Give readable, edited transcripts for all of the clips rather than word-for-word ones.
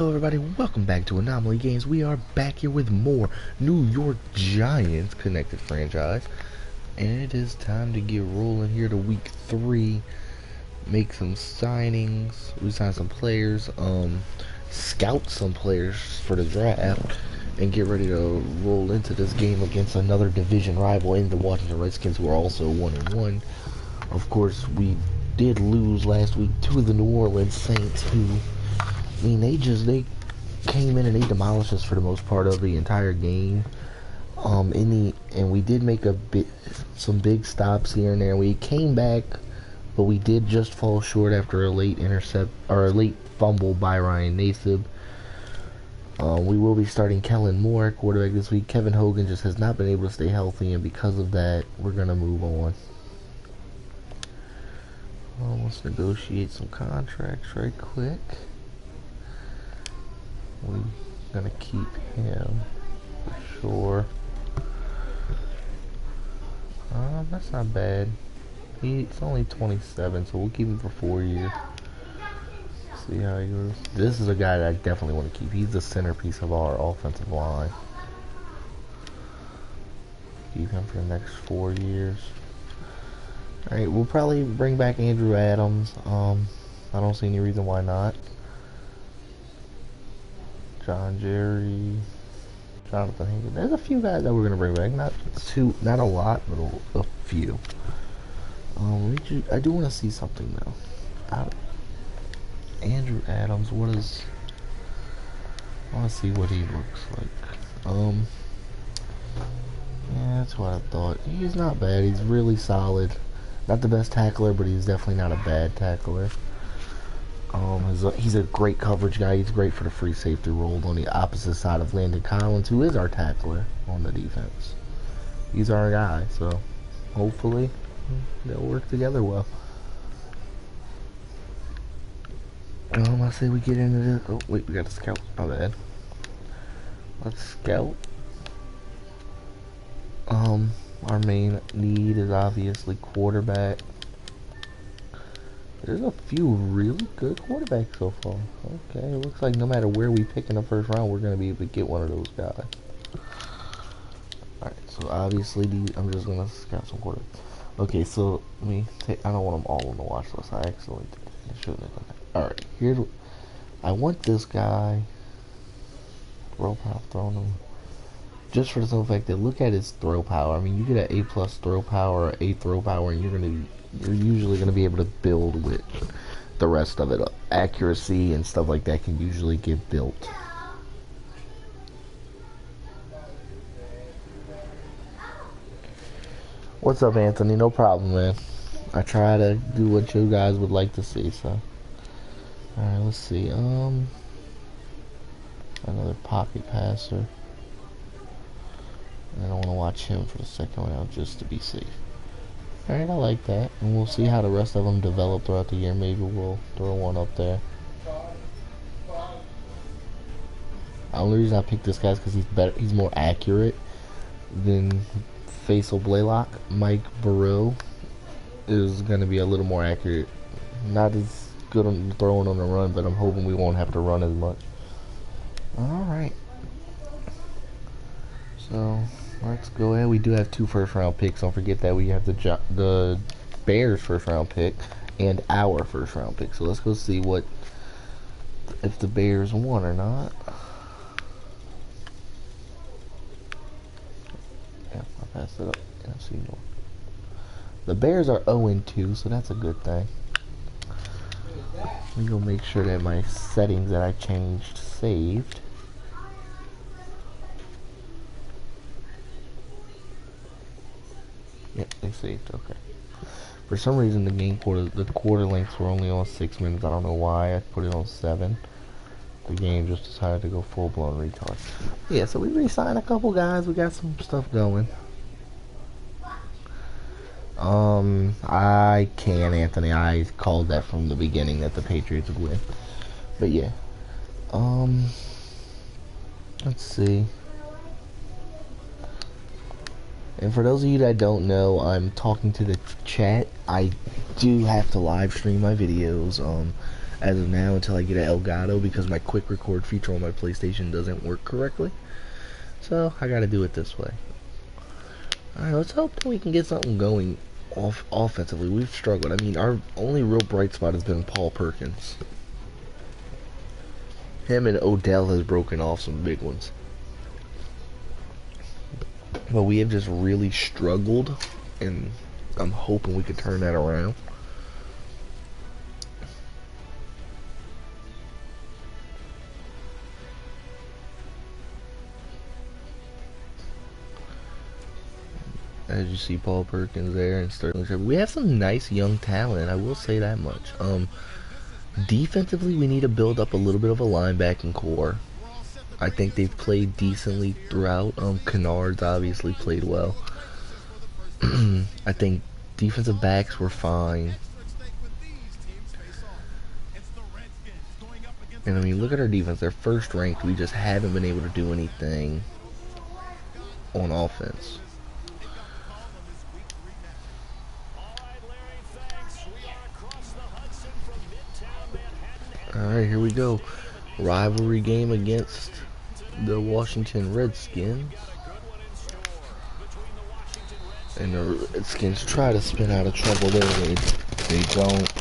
Hello everybody, welcome back to Anomaly Games. We are back here with more New York Giants connected franchise. And it is time to get rolling here to week 3. Make some signings, resign some players, scout some players for the draft, and get ready to roll into this game against another division rival in the Washington Redskins, who are also 1-1. Of course, we did lose last week to the New Orleans Saints, who they came in and they demolished us for the most part of the entire game. And we did make some big stops here and there. We came back, but we did just fall short after a late fumble by Ryan Nassib. We will be starting Kellen Moore at quarterback this week. Kevin Hogan just has not been able to stay healthy, and because of that, we're gonna move on. Let's negotiate some contracts right quick. We're gonna keep him for sure. That's not bad. He's only 27, so we'll keep him for 4 years. See how he goes. This is a guy that I definitely want to keep. He's the centerpiece of our offensive line. Keep him for the next 4 years. Alright, we'll probably bring back Andrew Adams. I don't see any reason why not. John Jerry, Jonathan Hagan. There's a few guys that we're gonna bring back. Not a lot, but a few. I do want to see something though. Andrew Adams. I want to see what he looks like. Yeah, that's what I thought. He's not bad. He's really solid. Not the best tackler, but he's definitely not a bad tackler. He's a great coverage guy. He's great for the free safety role on the opposite side of Landon Collins, who is our tackler on the defense. He's our guy, so hopefully they'll work together well. I say we get into this. Oh wait, we got to scout. My bad. Let's scout. Our main need is obviously quarterback. There's a few really good quarterbacks so far. Okay, it looks like no matter where we pick in the first round, we're going to be able to get one of those guys. Alright, so obviously I'm just going to scout some quarterbacks. Okay, so I don't want them all on the watch list. I actually shouldn't have done that. Alright, I want this guy. Throw power, throwing him. Just for the simple fact that look at his throw power. I mean, you get an A+ throw power, or A throw power, and you're usually going to be able to build with the rest of it. Accuracy and stuff like that can usually get built. What's up, Anthony? No problem, man. I try to do what you guys would like to see, so. Alright, let's see. Another pocket passer. I don't want to watch him for the second round just to be safe. Alright, I like that. And we'll see how the rest of them develop throughout the year. Maybe we'll throw one up there. The only reason I picked this guy is because he's more accurate than Faisal Blaylock. Mike Burrow is going to be a little more accurate. Not as good on throwing on the run, but I'm hoping we won't have to run as much. Alright. So let's go ahead. We do have 2 first-round picks. Don't forget that we have the Bears' first-round pick and our first-round pick. So let's go see if the Bears won or not. Yeah, I passed it up. Yeah, see more. The Bears are 0-2, so that's a good thing. Let me go make sure that my settings that I changed saved. Yep, they saved. Okay. For some reason, the quarter lengths were only on 6 minutes. I don't know why. I put it on 7. The game just decided to go full-blown retard. Yeah, so we re-signed a couple guys. We got some stuff going. I can, Anthony. I called that from the beginning that the Patriots would win. But yeah. Let's see. And for those of you that don't know, I'm talking to the chat. I do have to live stream my videos. as of now until I get an Elgato, because my quick record feature on my PlayStation doesn't work correctly. So I gotta do it this way. Alright, let's hope that we can get something going offensively. We've struggled. I mean, our only real bright spot has been Paul Perkins. Him and Odell has broken off some big ones. But we have just really struggled, and I'm hoping we can turn that around. As you see, Paul Perkins there and Sterling Shepard. We have some nice young talent, I will say that much. Defensively, we need to build up a little bit of a linebacking core. I think they've played decently throughout. Kennard's obviously played well. I think defensive backs were fine. And I mean, look at our defense. They're first ranked. We just haven't been able to do anything on offense. Alright, here we go. Rivalry game against the Washington Redskins. And the Redskins try to spin out of trouble there. They don't.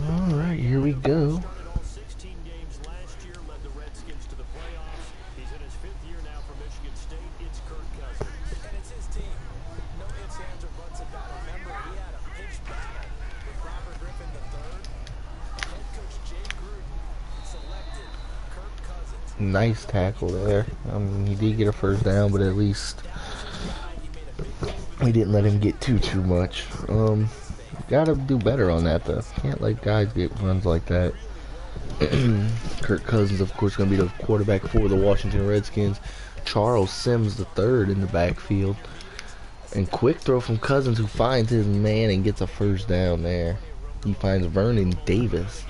Alright, here we go. Nice tackle there. He did get a first down, but at least we didn't let him get too much. Gotta do better on that though. Can't let guys get runs like that. Kirk Cousins, of course, gonna be the quarterback for the Washington Redskins. Charles Sims the third in the backfield. And quick throw from Cousins, who finds his man and gets a first down there. He finds Vernon Davis.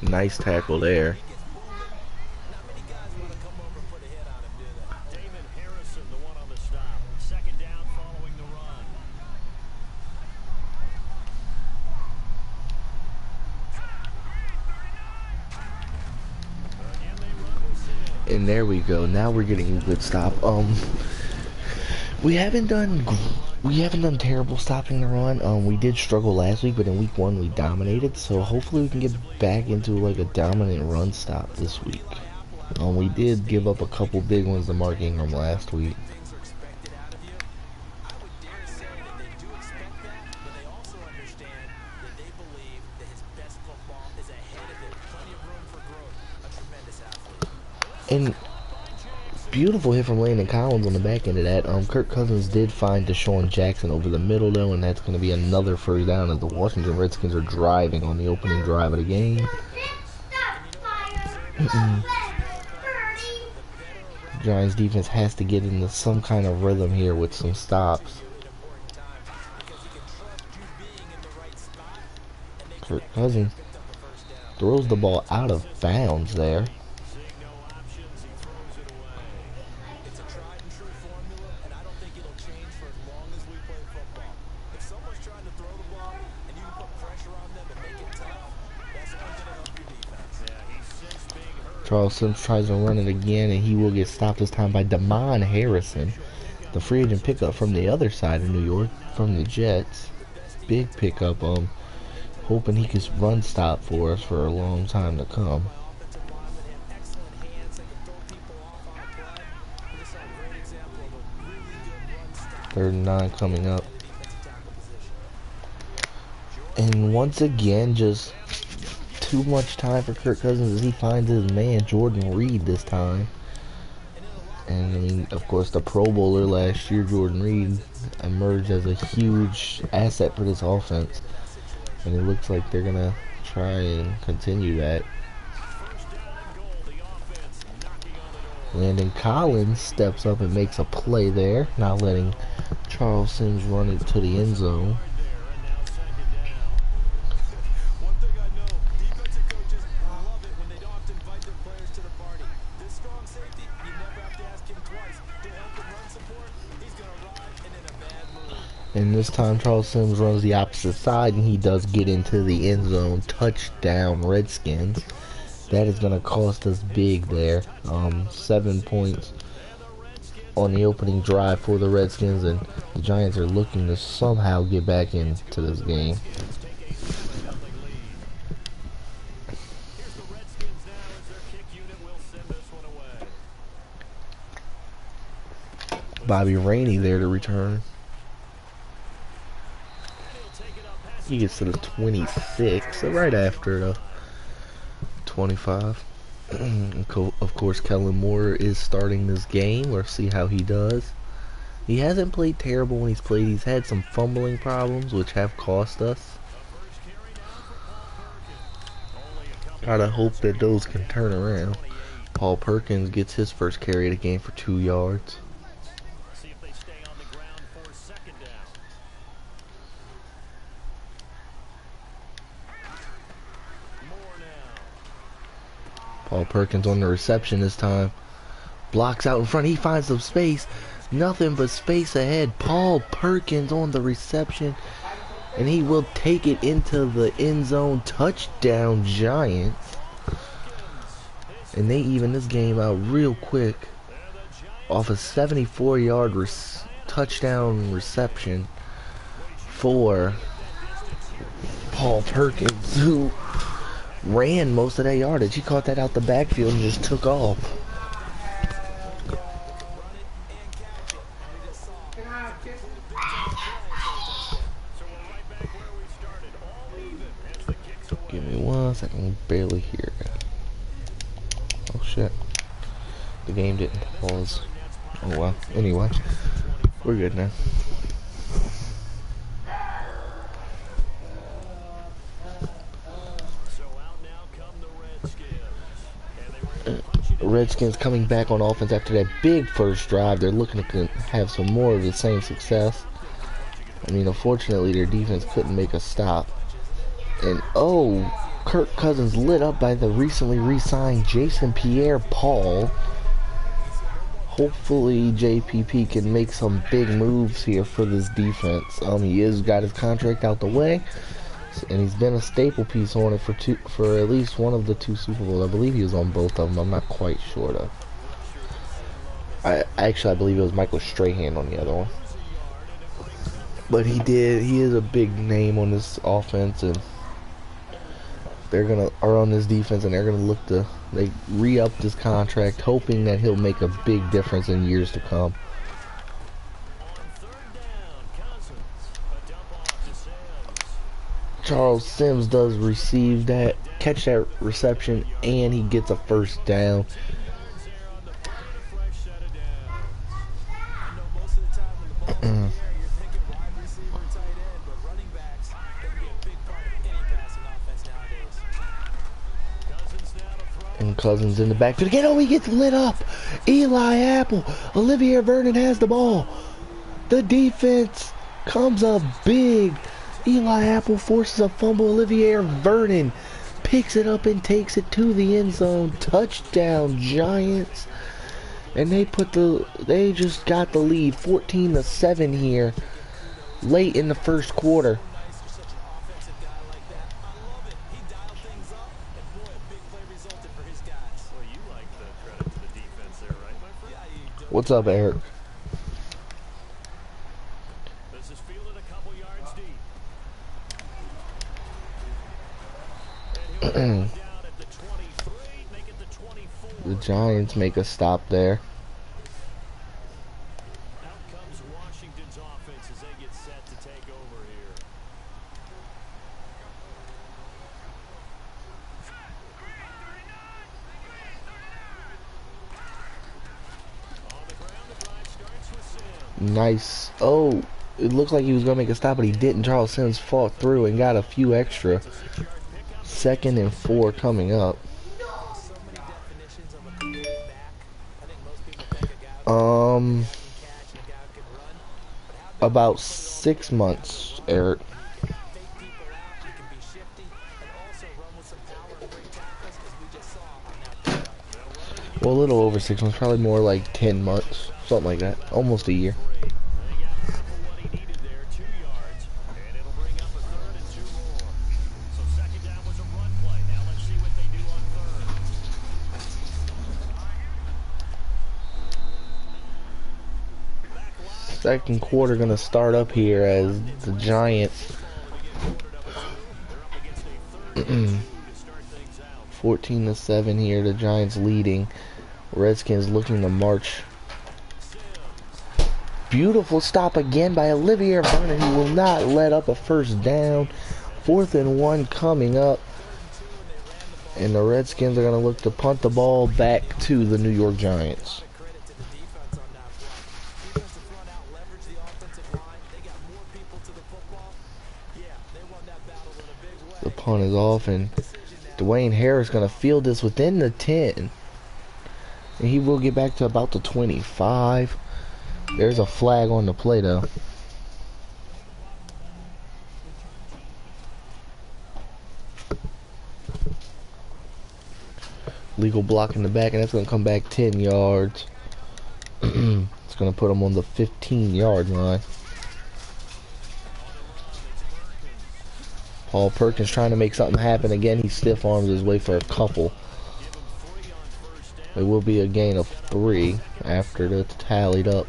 Nice tackle there. And there we go. Now we're getting a good stop. We haven't done terrible stopping the run. We did struggle last week, but in week 1 we dominated. So hopefully we can get back into like a dominant run stop this week. We did give up a couple big ones to Mark Ingram last week. And beautiful hit from Landon Collins on the back end of that. Kirk Cousins did find Deshaun Jackson over the middle though, and that's going to be another first down as the Washington Redskins are driving on the opening drive of the game. Giants defense has to get into some kind of rhythm here with some stops. Kirk Cousins throws the ball out of bounds there. Charles Sims tries to run it again, and he will get stopped this time by Damon Harrison, the free agent pickup from the other side of New York, from the Jets. Big pickup. Hoping he can run stop for us for a long time to come. Third and 9 coming up. And once again, just too much time for Kirk Cousins as he finds his man Jordan Reed this time. And I mean, of course, the Pro Bowler last year, Jordan Reed, emerged as a huge asset for this offense, and it looks like they're gonna try and continue that. Landon Collins steps up and makes a play there, not letting Charles Sims run it to the end zone. And this time Charles Sims runs the opposite side and he does get into the end zone. Touchdown, Redskins. That is going to cost us big there. 7 points on the opening drive for the Redskins, and the Giants are looking to somehow get back into this game. Bobby Rainey there to return. He gets to the 26, so right after the 25. Of course, Kellen Moore is starting this game. We'll see how he does. He hasn't played terrible when he's played. He's had some fumbling problems, which have cost us. Gotta hope that those can turn around. Paul Perkins gets his first carry of the game for 2 yards. Paul Perkins on the reception this time. Blocks out in front. He finds some space. Nothing but space ahead. Paul Perkins on the reception. And he will take it into the end zone. Touchdown, Giants. And they even this game out real quick. Off a 74-yard touchdown reception for Paul Perkins, who ran most of that yardage. He caught that out the backfield and just took off. Give me 1 second, I can barely hear it. Oh shit. The game didn't pause. Oh well. Anyway, we're good now. Redskins coming back on offense after that big first drive. They're looking to have some more of the same success. I mean, unfortunately, their defense couldn't make a stop. And oh, Kirk Cousins lit up by the recently re-signed Jason Pierre-Paul. Hopefully, JPP can make some big moves here for this defense. He has got his contract out the way. And he's been a staple piece on it for at least one of the 2 Super Bowls. I believe he was on both of them. I'm not quite sure though. I believe it was Michael Strahan on the other one. But he is a big name on this offense, and are on this defense, and they're gonna look to re-up this contract, hoping that he'll make a big difference in years to come. Charles Sims does catch that reception, and he gets a first down. And Cousins in the backfield again. Oh, he gets lit up. Eli Apple. Olivier Vernon has the ball. The defense comes up big. Eli Apple forces a fumble. Olivier Vernon picks it up and takes it to the end zone. Touchdown, Giants. And they just got the lead 14-7 here late in the first quarter. What's up, Eric? The Giants make a stop there. Out comes Washington's offense as they get set to take over here. On the ground, the drive starts with Sims. Nice. Oh, it looked like he was going to make a stop, but he didn't. Charles Sims fought through and got a few extra. 2nd and 4 coming up. About 6 months, Eric. Well, a little over 6 months, probably more like 10 months, something like that. Almost a year. They got what he needed there. 2 Second quarter gonna start up here as the Giants 14-7 here. The Giants leading. Redskins looking to march. Beautiful stop again by Olivier Vernon. He will not let up a first down. 4th and 1 coming up. And the Redskins are going to look to punt the ball back to the New York Giants. The punt is off, and Dwayne Harris going to field this within the 10. And he will get back to about the 25. There's a flag on the play, though. Legal block in the back, and that's going to come back 10 yards. It's going to put him on the 15-yard line. Paul Perkins trying to make something happen again. He stiff arms his way for a couple. It will be a gain of 3 after the tallied up.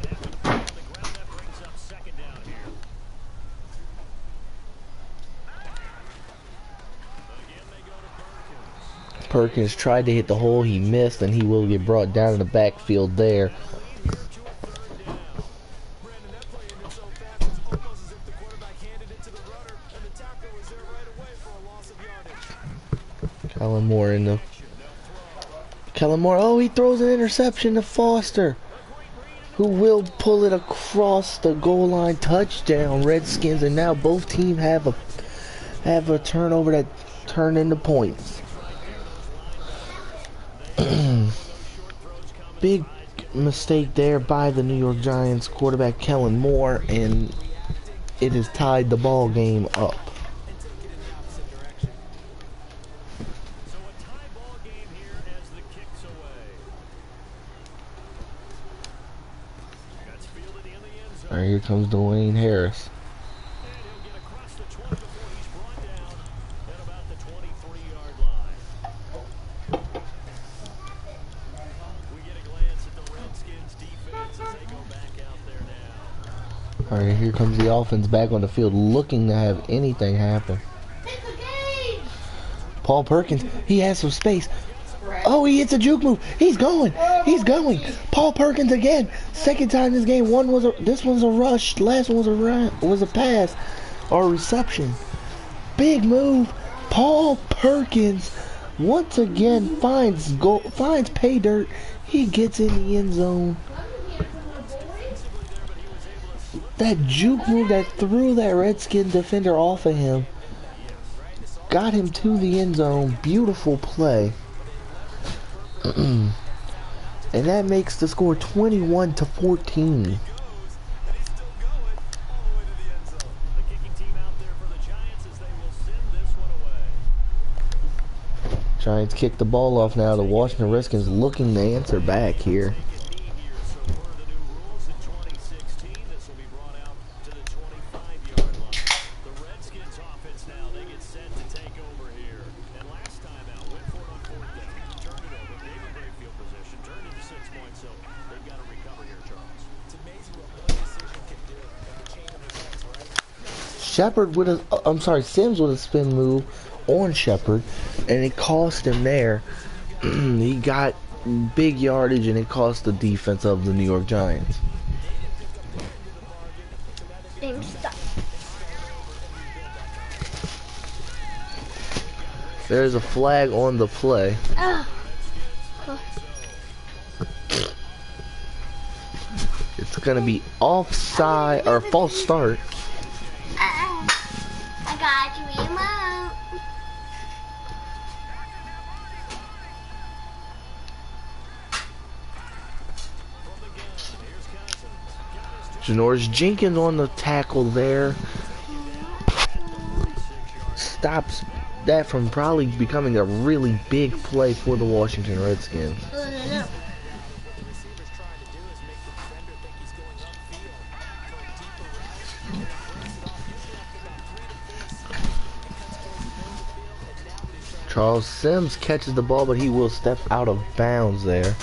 Perkins tried to hit the hole, he missed, and he will get brought down in the backfield there. Kellen Moore in the... Kellen Moore, oh, he throws an interception to Foster, who will pull it across the goal line. Touchdown, Redskins, and now both teams have a turnover that turned into points. Big mistake there by the New York Giants quarterback Kellen Moore, and it has tied the ball game up. Alright, here comes Dwayne Harris. Alright, here comes the offense back on the field looking to have anything happen. Paul Perkins, he has some space. Oh, he hits a juke move. He's going. He's going. Paul Perkins again. Second time this game. This one's a rush. Last one was a pass or a reception. Big move. Paul Perkins once again finds pay dirt. He gets in the end zone. That juke move that threw that Redskin defender off of him got him to the end zone. Beautiful play. And that makes the score 21-14. Giants kick the ball off now. The Washington Redskins looking to answer back here. Sims with a spin move on Shepard, and it cost him there. He got big yardage, and it cost the defense of the New York Giants. There's a flag on the play. It's gonna be offside or false start. I got you, remote. Janoris Jenkins on the tackle there. Stops that from probably becoming a really big play for the Washington Redskins. Charles Sims catches the ball, but he will step out of bounds there.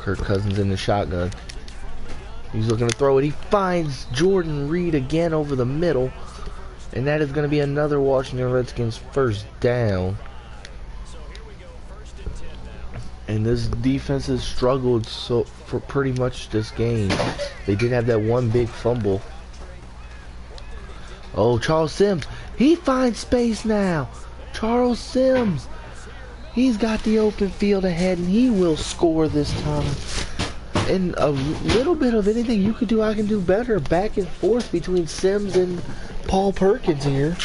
Kirk Cousins in the shotgun. He's looking to throw it. He finds Jordan Reed again over the middle. And that is going to be another Washington Redskins first down. And this defense has struggled for pretty much this game. They did have that one big fumble. Oh, Charles Sims. He finds space now. Charles Sims. He's got the open field ahead, and he will score this time. And a little bit of anything you can do, I can do better. Back and forth between Sims and Paul Perkins here.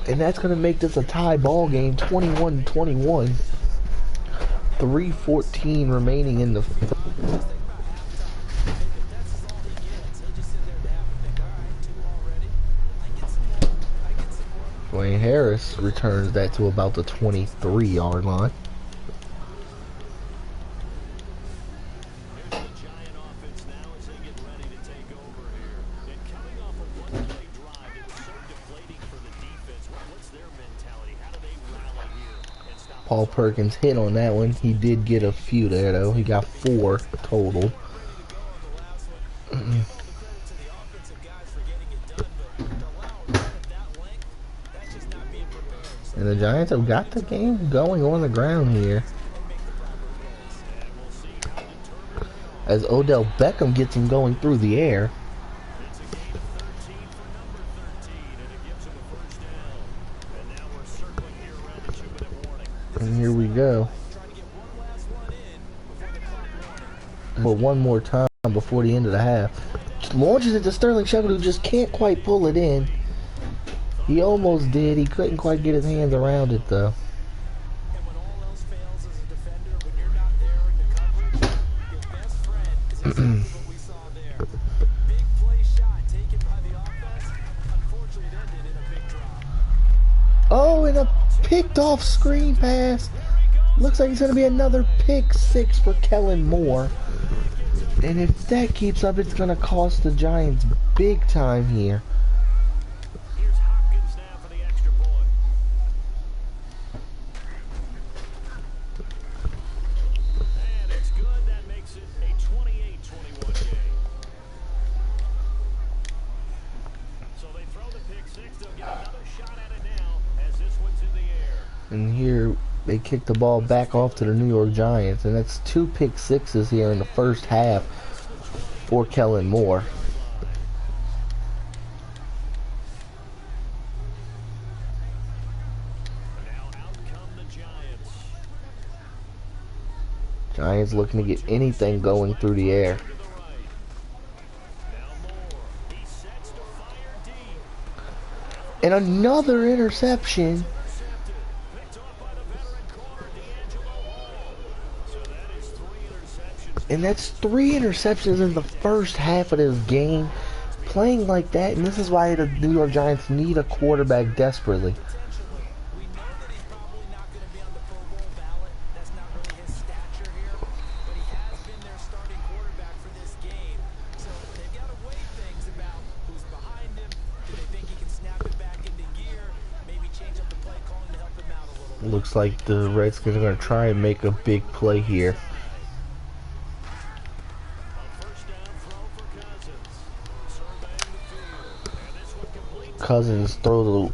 And that's going to make this a tie ball game, 21-21. 3:14 remaining in the... Dwayne Harris returns that to about the 23-yard line. Paul Perkins hit on that one. He did get a few there though. He got 4 total. And the Giants have got the game going on the ground here. As Odell Beckham gets him going through the air. And here we go. But one more time before the end of the half. Launches it to Sterling Shepard, who just can't quite pull it in. He almost did. He couldn't quite get his hands around it, though. Oh, and a picked off screen pass. Looks like it's going to be another pick 6 for Kellen Moore. And if that keeps up, it's going to cost the Giants big time here. And here they kick the ball back off to the New York Giants, and that's 2 pick 6s here in the first half for Kellen Moore. Giants looking to get anything going through the air. And another interception. And that's 3 interceptions in the first half of this game. Playing like that, and this is why the New York Giants need a quarterback desperately. Looks like the Redskins are going to try and make a big play here. Cousins throws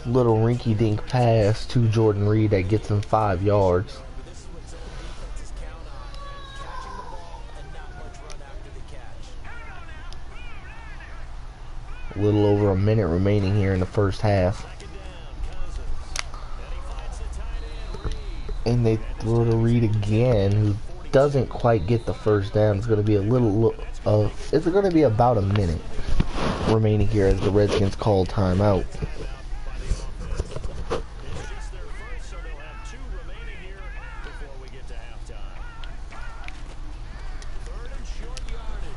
a little rinky-dink pass to Jordan Reed that gets him 5 yards. A little over a minute remaining here in the first half. And they throw to Reed again, who doesn't quite get the first down. It's going to be a little, it's going to be about a minute remaining here as the Redskins call timeout.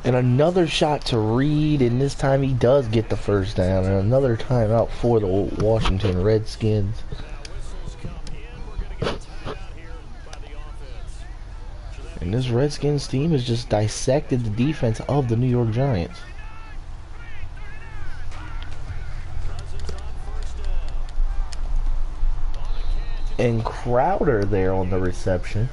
And another shot to Reed, and this time he does get the first down. And another timeout for the Washington Redskins. And this Redskins team has just dissected the defense of the New York Giants. And Crowder there on the reception.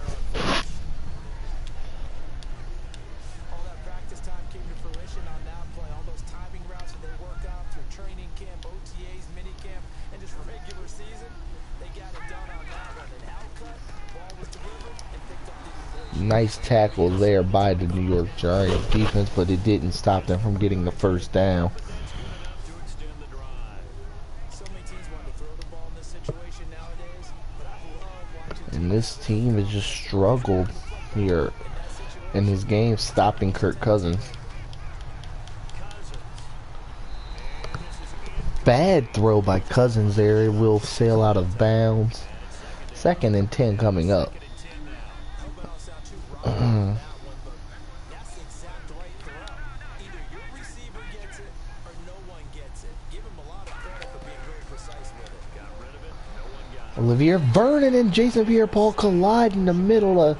All that practice time came to fruition on that play. All those timing routes that they work out through training camp, OTAs, mini camp, and just regular season. They got it done on that one. An out cut, ball was delivered, and picked up the completion. Nice tackle there by the New York Giants defense, but it didn't stop them from getting the first down. To extend the drive. So many teams want to throw the ball in this situation nowadays, but I love watching And this team has just struggled here in this game stopping Kirk Cousins. Bad throw by Cousins there. It will sail out of bounds. 2nd and 10 coming up. That's the exact right throw. Either your receiver gets it or no one gets it. Give him a lot of credit for being very precise with it. Got rid of it. No one got it. Olivier Vernon and Jason Pierre-Paul collide in the middle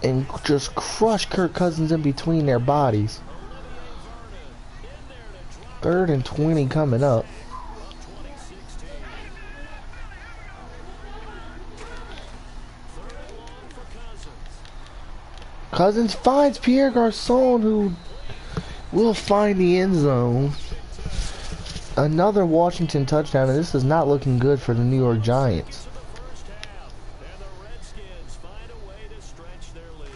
and just crush Kirk Cousins in between their bodies. 3rd and 20 coming up. Cousins finds Pierre Garçon, who will find the end zone. Another Washington touchdown, and this is not looking good for the New York Giants. First half, and the Redskins find a way to stretch their lead.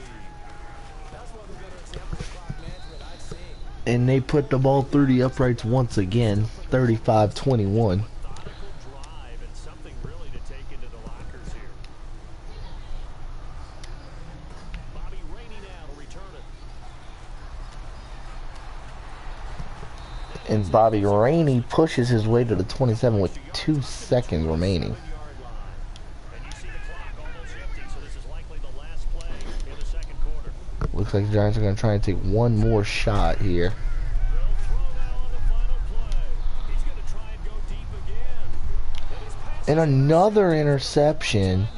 That's one of the better examples of clock management I've seen. And they put the ball through the uprights once again, 35-21. Drive and something really to take into the lockers here. Bobby Rainey now to return it. And Bobby Rainey pushes his way to the 27 with 2 seconds remaining. Yard line. And you see the clock almost empty, so this is likely the last play in the second quarter. Looks like the Giants are going to try and take one more shot here. They'll throw now on the final play. He's going to try and go deep again. And his pass And another interception.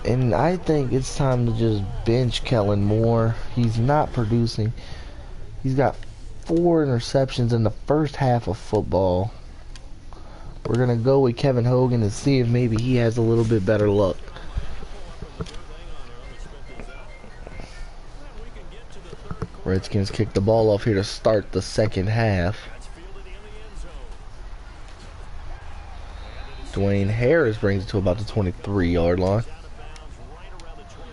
And I think it's time to just bench Kellen Moore. He's not producing. He's got 4 interceptions in the first half of football. We're going to go with Kevin Hogan and see if maybe he has a little bit better luck. Redskins kick the ball off here to start the second half. that's fielded in the end zone. Dwayne Harris brings it to about the 23-yard line. Out of bounds right around the 23.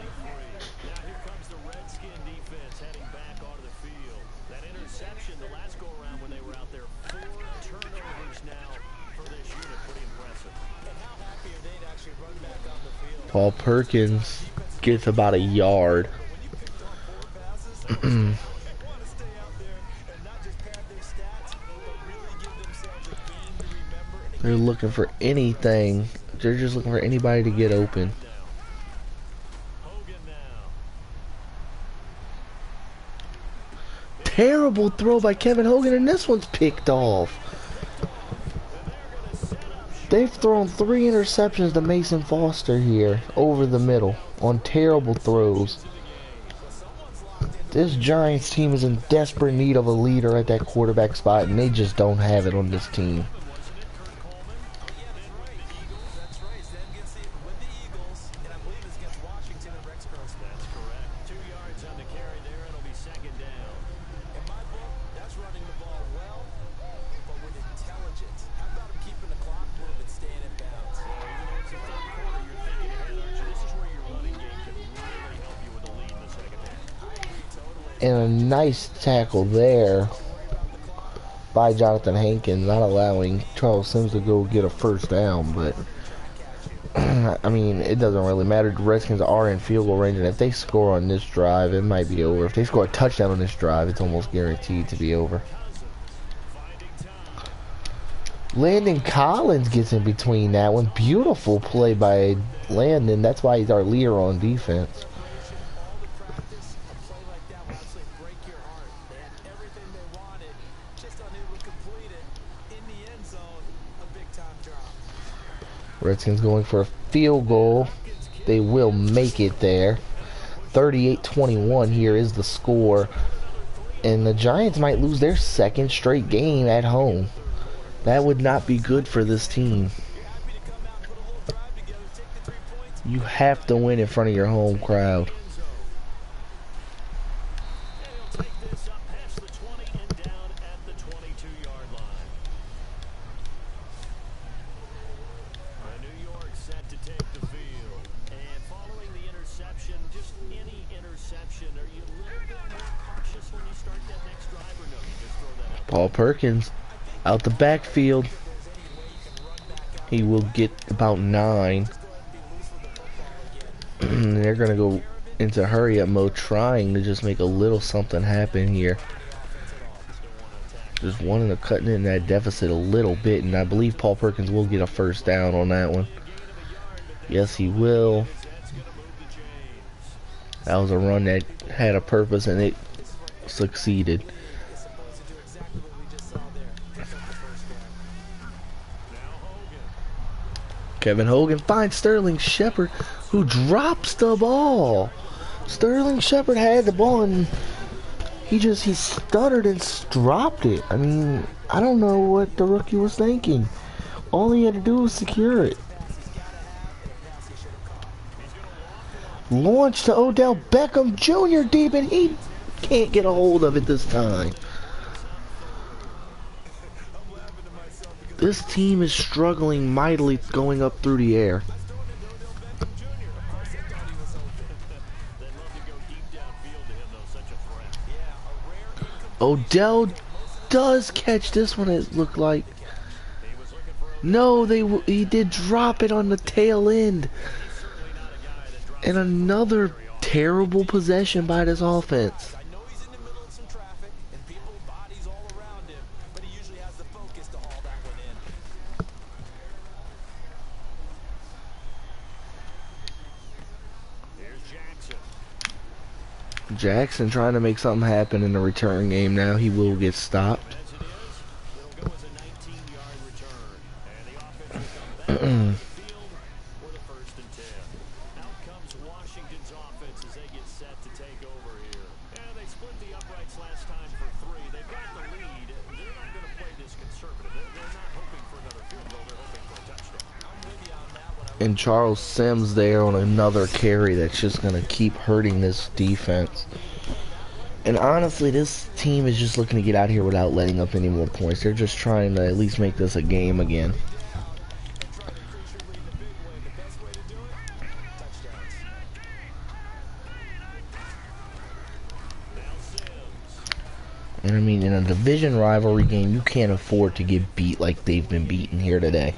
Now here comes the Redskin defense heading back onto the field. That interception the last go around when they were out there. 4 turnovers now for this unit. Pretty impressive. And how happy are they to actually run back on the field? Paul Perkins gets about a yard. When you pick off 4 passes, they want to stay out there and not just pad their stats, but really give themselves a game to remember. And They're looking for anything. They're just looking for anybody to get open. Hogan now. Terrible throw by Kevin Hogan, and this one's picked off. They've thrown 3 interceptions to Mason Foster here over the middle on terrible throws. This Giants team is in desperate need of a leader at that quarterback spot, and they just don't have it on this team. That's right. It's them against with the Eagles, and I believe it's against Washington and Rex Grossman. That's correct. 2 yards on the carry there. It'll be second down. In my book, that's running the ball well, but with intelligence. How about him keeping the clock moving, staying in bounds? Even though it's the third quarter, you're thinking ahead, aren't you? This is where your running game can really help you with a lead in the second half. I agree totally. And a nice tackle there by Jonathan Hankins, not allowing Charles Sims to go get a first down, but I mean, it doesn't really matter. The Redskins are in field goal range, and if they score on this drive, it might be over. If they score a touchdown on this drive, it's almost guaranteed to be over. Landon Collins gets in between that one. Beautiful play by Landon. That's why he's our leader on defense. Practice a play like that will actually break your heart. They had everything they wanted, just unable to complete it. In the end zone, a big-time drop. Redskins going for a field goal. They will make it there. 38-21 here is the score. And the Giants might lose their 2nd straight game at home. That would not be good for this team. Happy to come out for the whole drive. You have to win in front of your home crowd. And he'll take this up past the 20 and down at the 22-yard line. New York set to take the field. And following the interception, just any interception, are you a little bit more cautious when you start that next drive, or no? You just throw that out. Paul Perkins out the backfield. He will get about 9. They're going to go into hurry up mode, trying to just make a little something happen here. Just wanting to cut in that deficit a little bit, and I believe Paul Perkins will get a first down on that one. Yes, he will. That was a run that had a purpose, and it succeeded. Kevin Hogan finds Sterling Shepard, who drops the ball. Sterling Shepard had the ball, and he stuttered and dropped it. I mean, I don't know what the rookie was thinking. All he had to do was secure it. Launch to Odell Beckham Jr. deep, and he can't get a hold of it this time. This team is struggling mightily going up through the air. Odell does catch this one, it looked like. No, he did drop it on the tail end. And another terrible possession by this offense. Jackson trying to make something happen in the return game now. He will get stopped. And Charles Sims there on another carry that's just going to keep hurting this defense. And honestly, this team is just looking to get out here without letting up any more points. They're just trying to at least make this a game again. And I mean, in a division rivalry game, you can't afford to get beat like they've been beaten here today.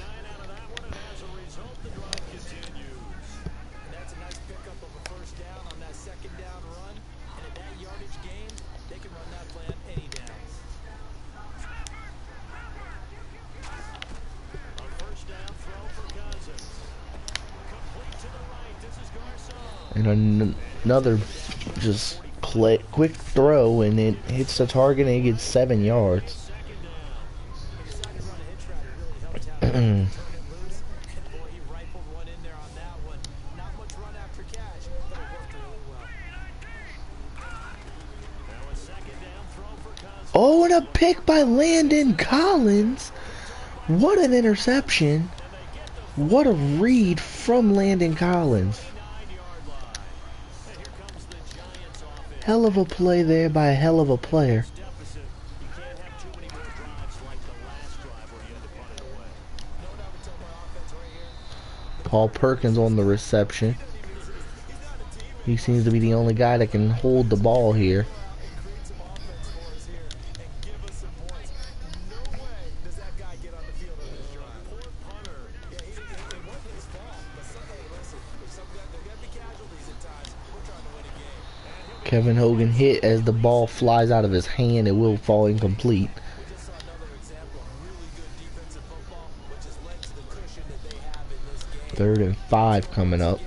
And another just quick throw, and it hits the target and it gets 7 yards. Oh, and a pick by Landon Collins. What an interception. What a read from Landon Collins. Hell of a play there by a hell of a player. Paul Perkins on the reception. He seems to be the only guy that can hold the ball here. Kevin Hogan hit as the ball flies out of his hand. It will fall incomplete. Third and 5 coming up.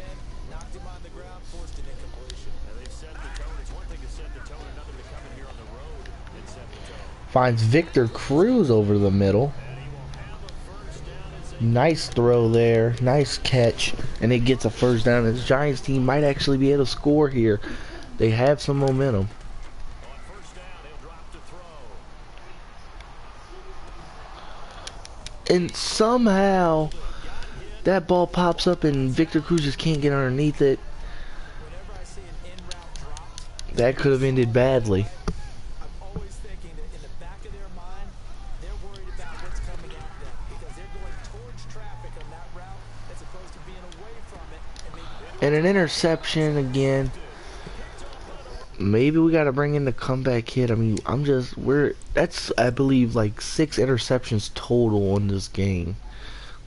Finds Victor Cruz over the middle. Nice throw there. Nice catch. And it gets a first down. This Giants team might actually be able to score here. They have some momentum. And somehow That ball pops up and Victor Cruz just can't get underneath it. Whenever I see an in route dropped, That could have ended badly. I'm always thinking that in the back of their mind, they're worried about what's coming at them because they're going towards traffic on that route as opposed to being away from it. And an interception again. Maybe we got to bring in the comeback kid. I mean, that's, I believe, like 6 interceptions total on this game.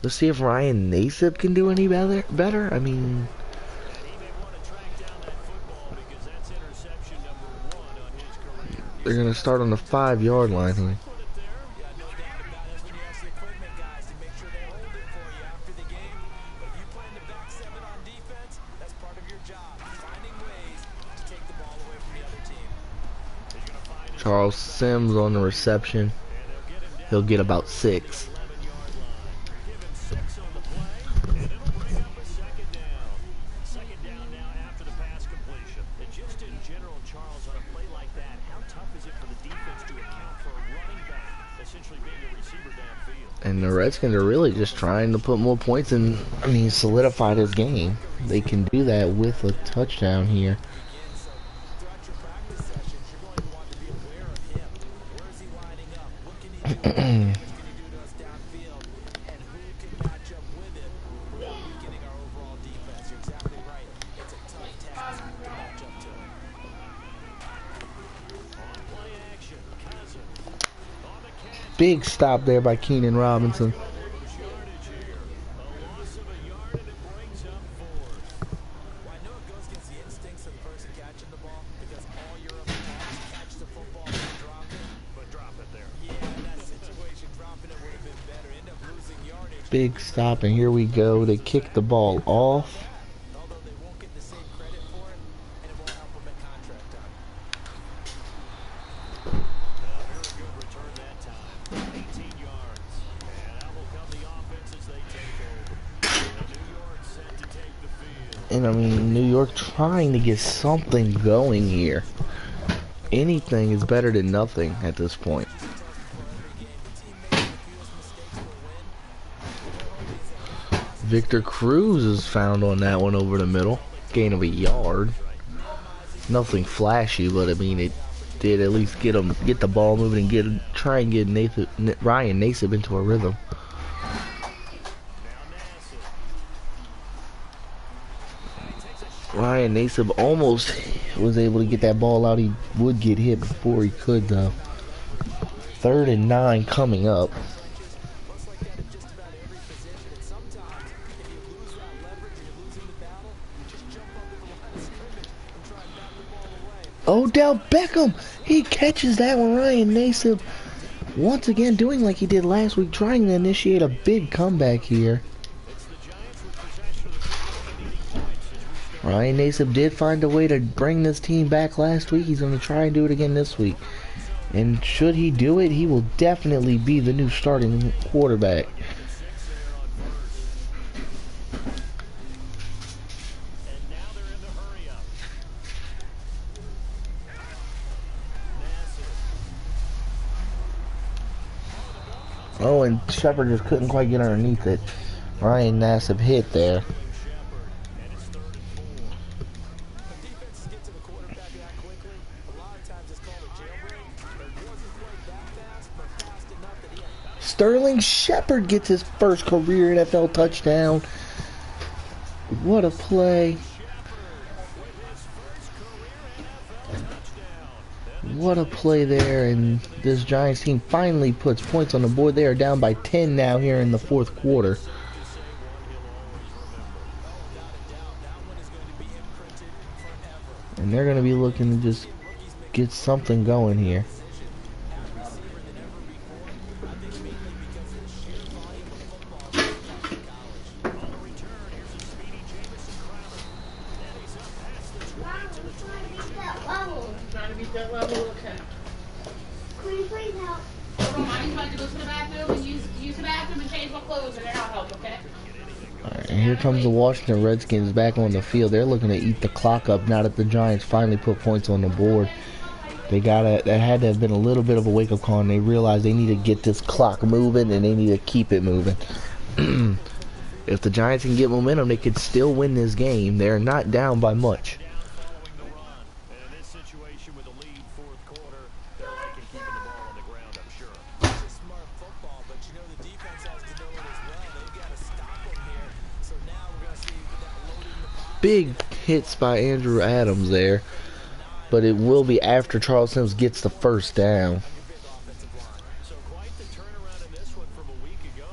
Let's see if Ryan Nassib can do any better. I mean, they're going to start on the 5-yard line here. Charles Sims on the reception. He'll get about 6. And the Redskins are really just trying to put more points in, solidify this game. They can do that with a touchdown here. Big stop there by Keenan Robinson. Big stop, and here we go. They kick the ball off. Although they won't get the same credit for it, and it won't help them at contract time. Very good return that time. 18 yards. And out will come the offense as they take over. New York set to take the field. And New York trying to get something going here. Anything is better than nothing at this point. Victor Cruz is found on that one over the middle. Gain of a yard. Nothing flashy, but it did at least get the ball moving and try and get Ryan Nassib into a rhythm. Ryan Nassib almost was able to get that ball out. He would get hit before he could, though. 3rd and 9 coming up. Odell Beckham, he catches that one. Ryan Nassib once again doing like he did last week, trying to initiate a big comeback here. Ryan Nassib did find a way to bring this team back last week. He's going to try and do it again this week. And should he do it, he will definitely be the new starting quarterback. Oh, and Shepard just couldn't quite get underneath it. Ryan Nassib hit there. Sterling Shepard gets his first career NFL touchdown. What a play. What a play there, and this Giants team finally puts points on the board. They are down by 10 now here in the 4th quarter. And they're going to be looking to just get something going here. And here comes the Washington Redskins back on the field. They're looking to eat the clock up now that the Giants finally put points on the board. That had to have been a little bit of a wake-up call, and they realized they need to get this clock moving, and they need to keep it moving. If the Giants can get momentum, they could still win this game. They're not down by much. Following the run. And in this situation with a lead fourth quarter, they're liking keeping the ball on the ground, I'm sure. It's smart football, but you know the defense has to know it as well. They've got to stop them here. So now we're going to see that loading the box. Big hits by Andrew Adams there, but it will be after Charles Sims gets the first down. So quite the turnaround in this one from a week ago.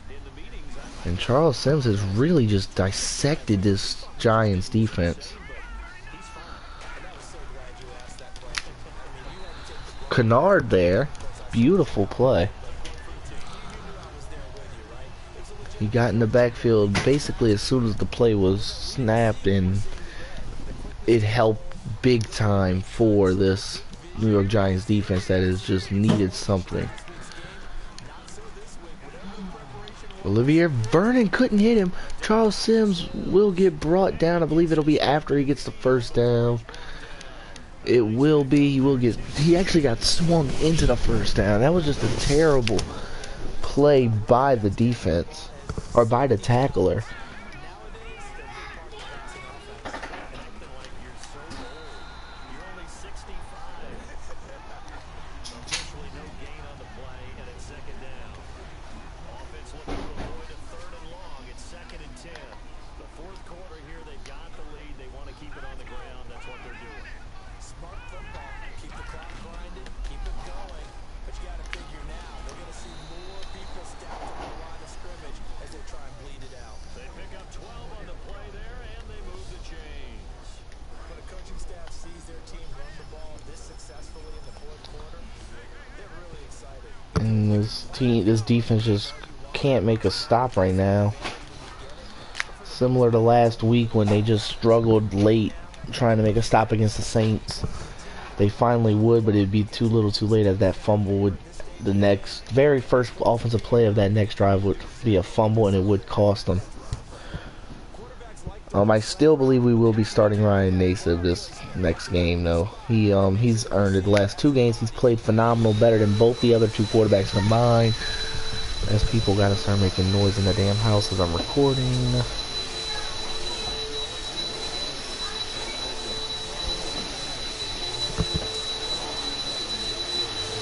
In the meetings, And Charles Sims has really just dissected this Giants defense. Kennard there. Beautiful play. He got in the backfield basically as soon as the play was snapped, and it helped big time for this New York Giants defense that has just needed something. Olivier Vernon couldn't hit him. Charles Sims will get brought down. I believe it'll be after he gets the first down. It will be. He actually got swung into the first down. That was just a terrible play by the defense, or by the tackler. And this defense just can't make a stop right now. Similar to last week when they just struggled late trying to make a stop against the Saints. They finally would, but it'd be too little too late, as that fumble would, the next, very first offensive play of that next drive would be a fumble, and it would cost them. I still believe we will be starting Ryan Nassib this next game, though. He's earned it. The last two games he's played phenomenal, better than both the other two quarterbacks combined. As people gotta start making noise in the damn house as I'm recording.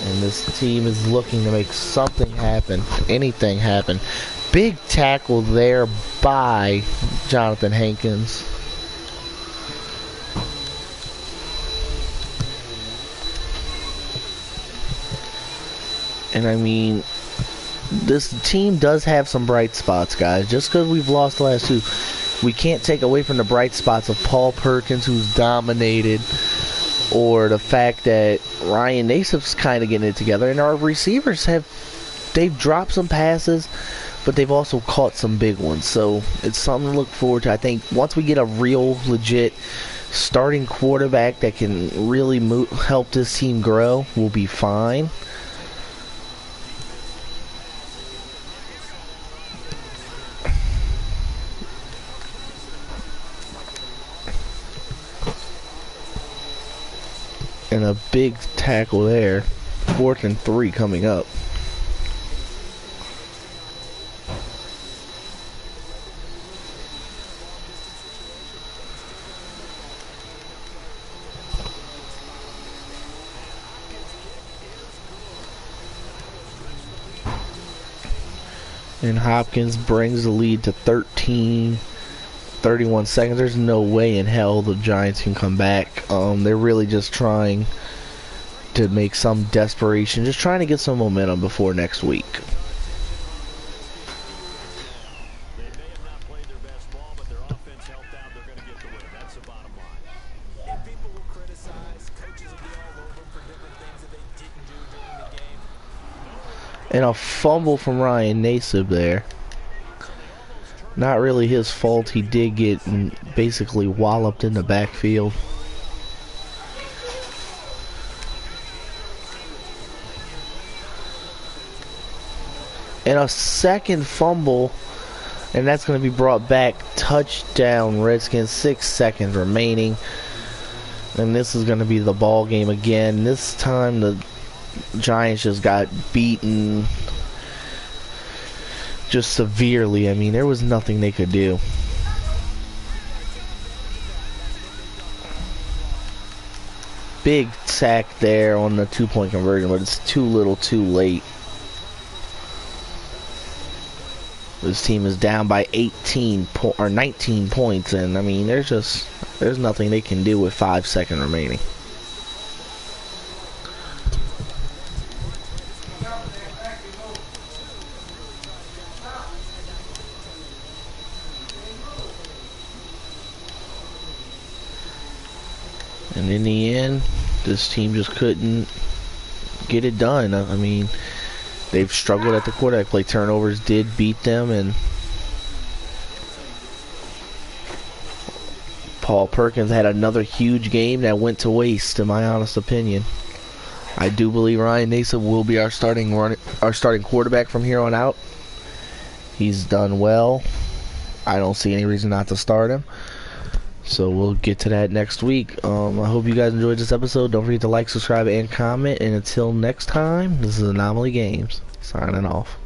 And this team is looking to make something happen, anything happen. Big tackle there by Jonathan Hankins. And I mean, this team does have some bright spots, guys. Just because we've lost the last two, we can't take away from the bright spots of Paul Perkins, who's dominated, or the fact that Ryan Nassib's kind of getting it together. And our receivers they've dropped some passes, but they've also caught some big ones. So it's something to look forward to. I think once we get a real, legit starting quarterback that can really help this team grow, we'll be fine. And a big tackle there. 4th and 3 coming up. And Hopkins brings the lead to 31 seconds. There's no way in hell the Giants can come back. They're really just trying to make some desperation, just trying to get some momentum before next week. They may have not played their best ball, but their offense helped out. They're going to get the win. That's the bottom line. And people will criticize, coaches will be all over them for different things that they didn't do during the game. And a fumble from Ryan Nassib there. Not really his fault. He did get basically walloped in the backfield. And a second fumble, and that's going to be brought back. Touchdown Redskins, 6 seconds remaining. And this is going to be the ball game again. This time the Giants just got beaten. just severely. I mean, there was nothing they could do. Big sack there on the 2-point conversion, but it's too little too late. This team is down by 19 points, and I mean, there's nothing they can do with 5 seconds remaining. And in the end, this team just couldn't get it done. I mean, they've struggled at the quarterback play. Turnovers did beat them, and Paul Perkins had another huge game that went to waste, in my honest opinion. I do believe Ryan Nason will be our starting quarterback from here on out. He's done well. I don't see any reason not to start him. So we'll get to that next week. I hope you guys enjoyed this episode. Don't forget to like, subscribe, and comment. And until next time, this is Anomaly Games, signing off.